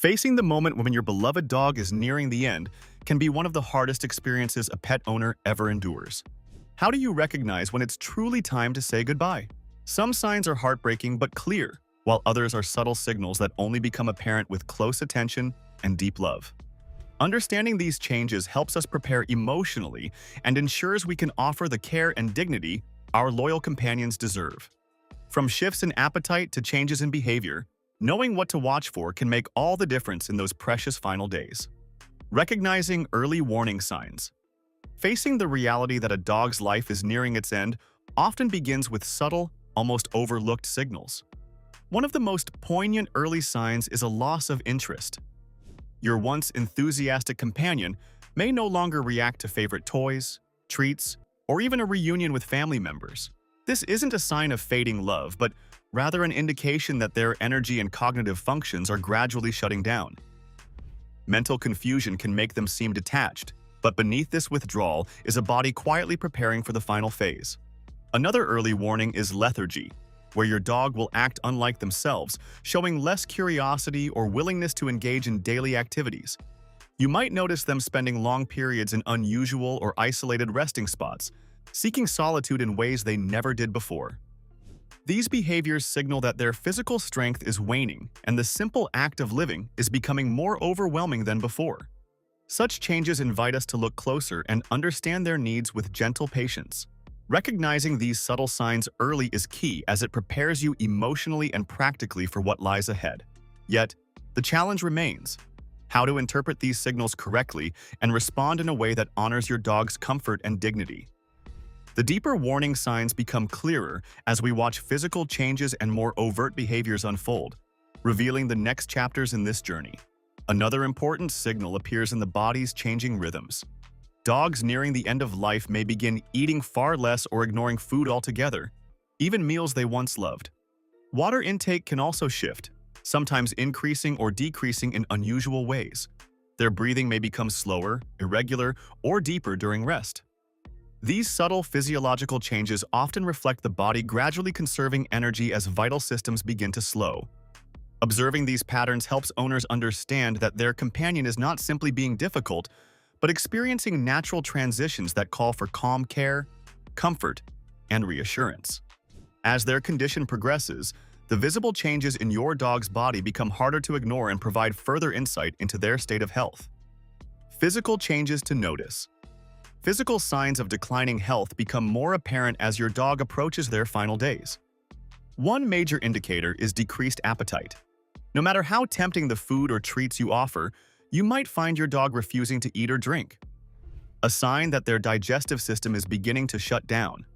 Facing the moment when your beloved dog is nearing the end can be one of the hardest experiences a pet owner ever endures. How do you recognize when it's truly time to say goodbye? Some signs are heartbreaking but clear, while others are subtle signals that only become apparent with close attention and deep love. Understanding these changes helps us prepare emotionally and ensures we can offer the care and dignity our loyal companions deserve. From shifts in appetite to changes in behavior, knowing what to watch for can make all the difference in those precious final days. Recognizing early warning signs. Facing the reality that a dog's life is nearing its end often begins with subtle, almost overlooked signals. One of the most poignant early signs is a loss of interest. Your once enthusiastic companion may no longer react to favorite toys, treats, or even a reunion with family members. This isn't a sign of fading love, but rather an indication that their energy and cognitive functions are gradually shutting down. Mental confusion can make them seem detached, but beneath this withdrawal is a body quietly preparing for the final phase. Another early warning is lethargy, where your dog will act unlike themselves, showing less curiosity or willingness to engage in daily activities. You might notice them spending long periods in unusual or isolated resting spots, seeking solitude in ways they never did before. These behaviors signal that their physical strength is waning and the simple act of living is becoming more overwhelming than before. Such changes invite us to look closer and understand their needs with gentle patience. Recognizing these subtle signs early is key as it prepares you emotionally and practically for what lies ahead. Yet, the challenge remains: how to interpret these signals correctly and respond in a way that honors your dog's comfort and dignity. The deeper warning signs become clearer as we watch physical changes and more overt behaviors unfold, revealing the next chapters in this journey. Another important signal appears in the body's changing rhythms. Dogs nearing the end of life may begin eating far less or ignoring food altogether, even meals they once loved. Water intake can also shift, sometimes increasing or decreasing in unusual ways. Their breathing may become slower, irregular, or deeper during rest. These subtle physiological changes often reflect the body gradually conserving energy as vital systems begin to slow. Observing these patterns helps owners understand that their companion is not simply being difficult, but experiencing natural transitions that call for calm care, comfort, and reassurance. As their condition progresses, the visible changes in your dog's body become harder to ignore and provide further insight into their state of health. Physical changes to notice. Physical signs of declining health become more apparent as your dog approaches their final days. One major indicator is decreased appetite. No matter how tempting the food or treats you offer, you might find your dog refusing to eat or drink, a sign that their digestive system is beginning to shut down.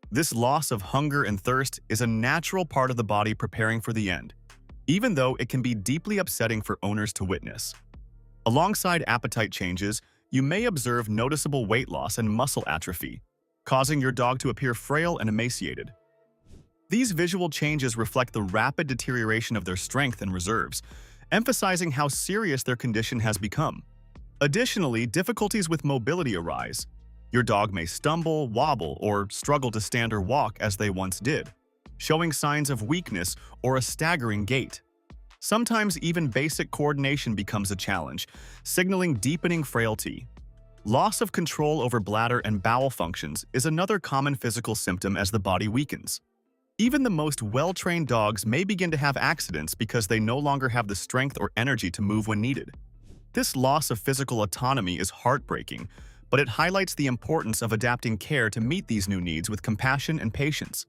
This loss of hunger and thirst is a natural part of the body preparing for the end, even though it can be deeply upsetting for owners to witness. Alongside appetite changes, you may observe noticeable weight loss and muscle atrophy, causing your dog to appear frail and emaciated. These visual changes reflect the rapid deterioration of their strength and reserves, emphasizing how serious their condition has become. Additionally, difficulties with mobility arise. Your dog may stumble, wobble, or struggle to stand or walk as they once did, showing signs of weakness or a staggering gait. Sometimes even basic coordination becomes a challenge, signaling deepening frailty. Loss of control over bladder and bowel functions is another common physical symptom as the body weakens. Even the most well-trained dogs may begin to have accidents because they no longer have the strength or energy to move when needed. This loss of physical autonomy is heartbreaking, but it highlights the importance of adapting care to meet these new needs with compassion and patience.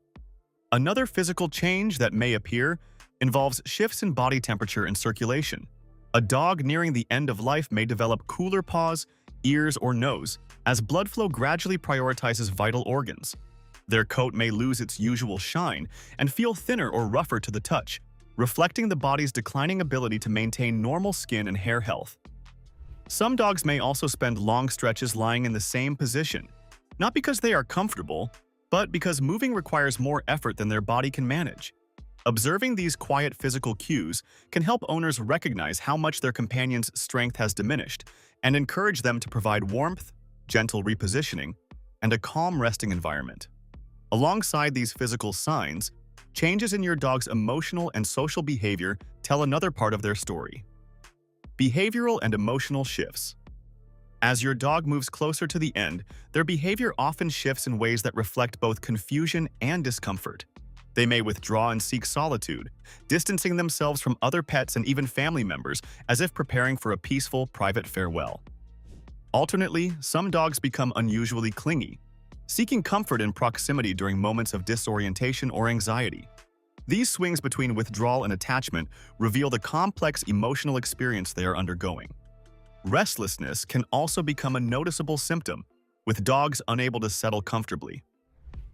Another physical change that may appear involves shifts in body temperature and circulation. A dog nearing the end of life may develop cooler paws, ears, or nose, as blood flow gradually prioritizes vital organs. Their coat may lose its usual shine and feel thinner or rougher to the touch, reflecting the body's declining ability to maintain normal skin and hair health. Some dogs may also spend long stretches lying in the same position, not because they are comfortable, but because moving requires more effort than their body can manage. Observing these quiet physical cues can help owners recognize how much their companion's strength has diminished and encourage them to provide warmth, gentle repositioning, and a calm resting environment. Alongside these physical signs, changes in your dog's emotional and social behavior tell another part of their story. Behavioral and emotional shifts. As your dog moves closer to the end, their behavior often shifts in ways that reflect both confusion and discomfort. They may withdraw and seek solitude, distancing themselves from other pets and even family members as if preparing for a peaceful, private farewell. Alternately, some dogs become unusually clingy, seeking comfort in proximity during moments of disorientation or anxiety. These swings between withdrawal and attachment reveal the complex emotional experience they are undergoing. Restlessness can also become a noticeable symptom, with dogs unable to settle comfortably.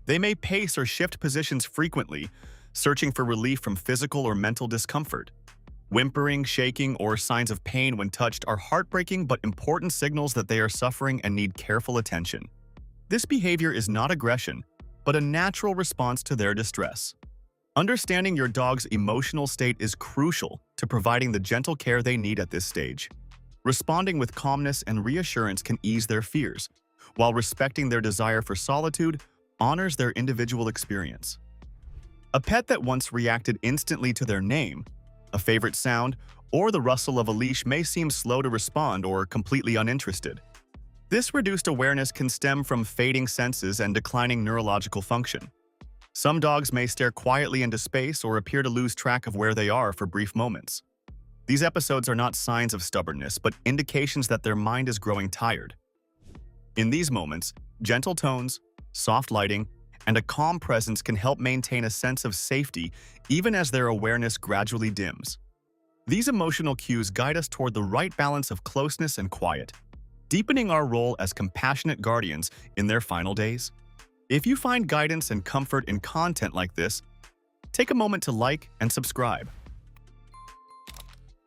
They may pace or shift positions frequently, searching for relief from physical or mental discomfort. Whimpering, shaking, or signs of pain when touched are heartbreaking but important signals that they are suffering and need careful attention. This behavior is not aggression, but a natural response to their distress. Understanding your dog's emotional state is crucial to providing the gentle care they need at this stage. Responding with calmness and reassurance can ease their fears, while respecting their desire for solitude honors their individual experience. A pet that once reacted instantly to their name, a favorite sound, or the rustle of a leash may seem slow to respond or completely uninterested. This reduced awareness can stem from fading senses and declining neurological function. Some dogs may stare quietly into space or appear to lose track of where they are for brief moments. These episodes are not signs of stubbornness, but indications that their mind is growing tired. In these moments, gentle tones, soft lighting, and a calm presence can help maintain a sense of safety even as their awareness gradually dims. These emotional cues guide us toward the right balance of closeness and quiet, deepening our role as compassionate guardians in their final days. If you find guidance and comfort in content like this, take a moment to like and subscribe.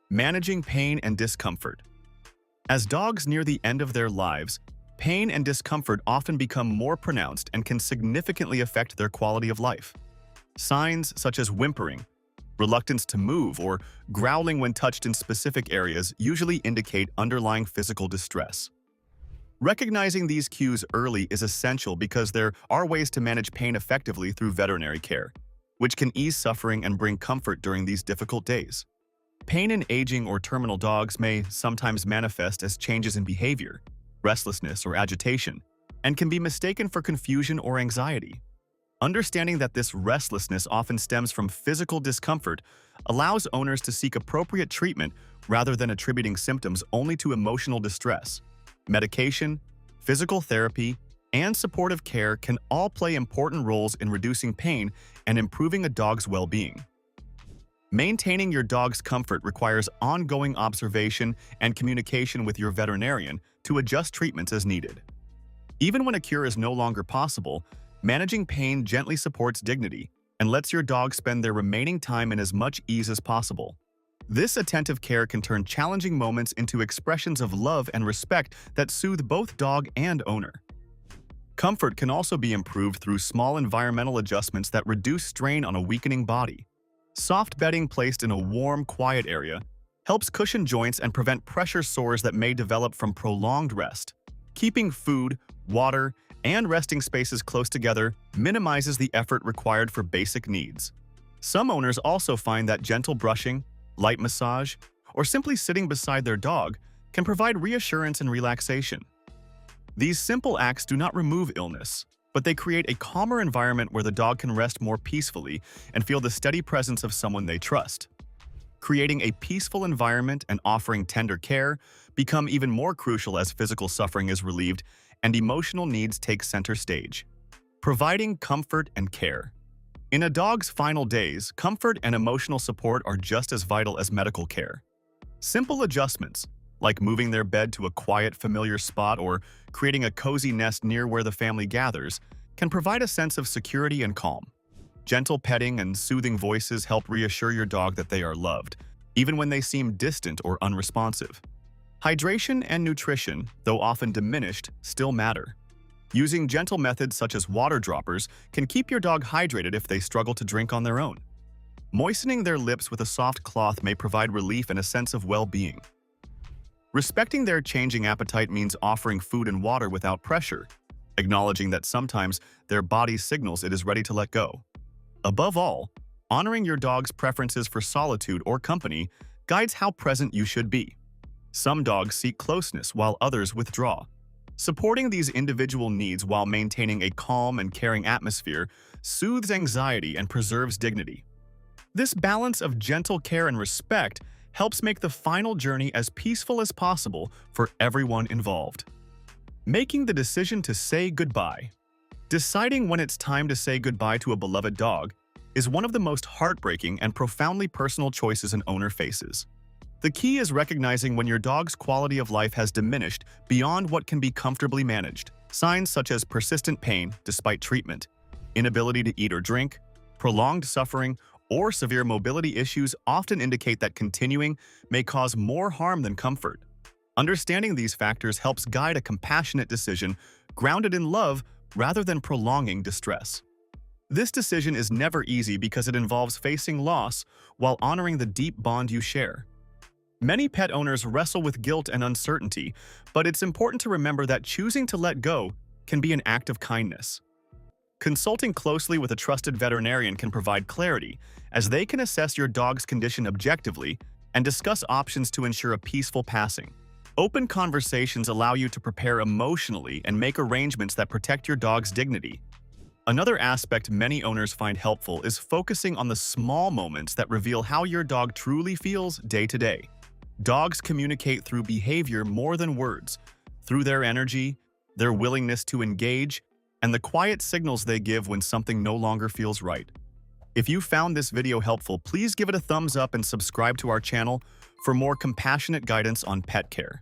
Managing pain and discomfort. As dogs near the end of their lives, pain and discomfort often become more pronounced and can significantly affect their quality of life. Signs such as whimpering, reluctance to move, or growling when touched in specific areas usually indicate underlying physical distress. Recognizing these cues early is essential because there are ways to manage pain effectively through veterinary care, which can ease suffering and bring comfort during these difficult days. Pain in aging or terminal dogs may sometimes manifest as changes in behavior, restlessness, or agitation, and can be mistaken for confusion or anxiety. Understanding that this restlessness often stems from physical discomfort allows owners to seek appropriate treatment rather than attributing symptoms only to emotional distress. Medication, physical therapy, and supportive care can all play important roles in reducing pain and improving a dog's well-being. Maintaining your dog's comfort requires ongoing observation and communication with your veterinarian to adjust treatments as needed. Even when a cure is no longer possible, managing pain gently supports dignity and lets your dog spend their remaining time in as much ease as possible. This attentive care can turn challenging moments into expressions of love and respect that soothe both dog and owner. Comfort can also be improved through small environmental adjustments that reduce strain on a weakening body. Soft bedding placed in a warm, quiet area helps cushion joints and prevent pressure sores that may develop from prolonged rest. Keeping food, water, and resting spaces close together minimizes the effort required for basic needs. Some owners also find that gentle brushing, light massage, or simply sitting beside their dog can provide reassurance and relaxation. These simple acts do not remove illness, but they create a calmer environment where the dog can rest more peacefully and feel the steady presence of someone they trust. Creating a peaceful environment and offering tender care become even more crucial as physical suffering is relieved and emotional needs take center stage. Providing comfort and care. In a dog's final days, comfort and emotional support are just as vital as medical care. Simple adjustments, like moving their bed to a quiet, familiar spot or creating a cozy nest near where the family gathers, can provide a sense of security and calm. Gentle petting and soothing voices help reassure your dog that they are loved, even when they seem distant or unresponsive. Hydration and nutrition, though often diminished, still matter. Using gentle methods such as water droppers can keep your dog hydrated if they struggle to drink on their own. Moistening their lips with a soft cloth may provide relief and a sense of well-being. Respecting their changing appetite means offering food and water without pressure, acknowledging that sometimes their body signals it is ready to let go. Above all, honoring your dog's preferences for solitude or company guides how present you should be. Some dogs seek closeness while others withdraw. Supporting these individual needs while maintaining a calm and caring atmosphere soothes anxiety and preserves dignity. This balance of gentle care and respect helps make the final journey as peaceful as possible for everyone involved. Making the decision to say goodbye. Deciding when it's time to say goodbye to a beloved dog is one of the most heartbreaking and profoundly personal choices an owner faces. The key is recognizing when your dog's quality of life has diminished beyond what can be comfortably managed. Signs such as persistent pain despite treatment, inability to eat or drink, prolonged suffering, or severe mobility issues often indicate that continuing may cause more harm than comfort. Understanding these factors helps guide a compassionate decision grounded in love rather than prolonging distress. This decision is never easy because it involves facing loss while honoring the deep bond you share. Many pet owners wrestle with guilt and uncertainty, but it's important to remember that choosing to let go can be an act of kindness. Consulting closely with a trusted veterinarian can provide clarity, as they can assess your dog's condition objectively and discuss options to ensure a peaceful passing. Open conversations allow you to prepare emotionally and make arrangements that protect your dog's dignity. Another aspect many owners find helpful is focusing on the small moments that reveal how your dog truly feels day to day. Dogs communicate through behavior more than words, through their energy, their willingness to engage, and the quiet signals they give when something no longer feels right. If you found this video helpful, please give it a thumbs up and subscribe to our channel for more compassionate guidance on pet care.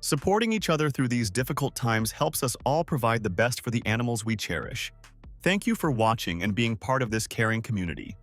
Supporting each other through these difficult times helps us all provide the best for the animals we cherish. Thank you for watching and being part of this caring community.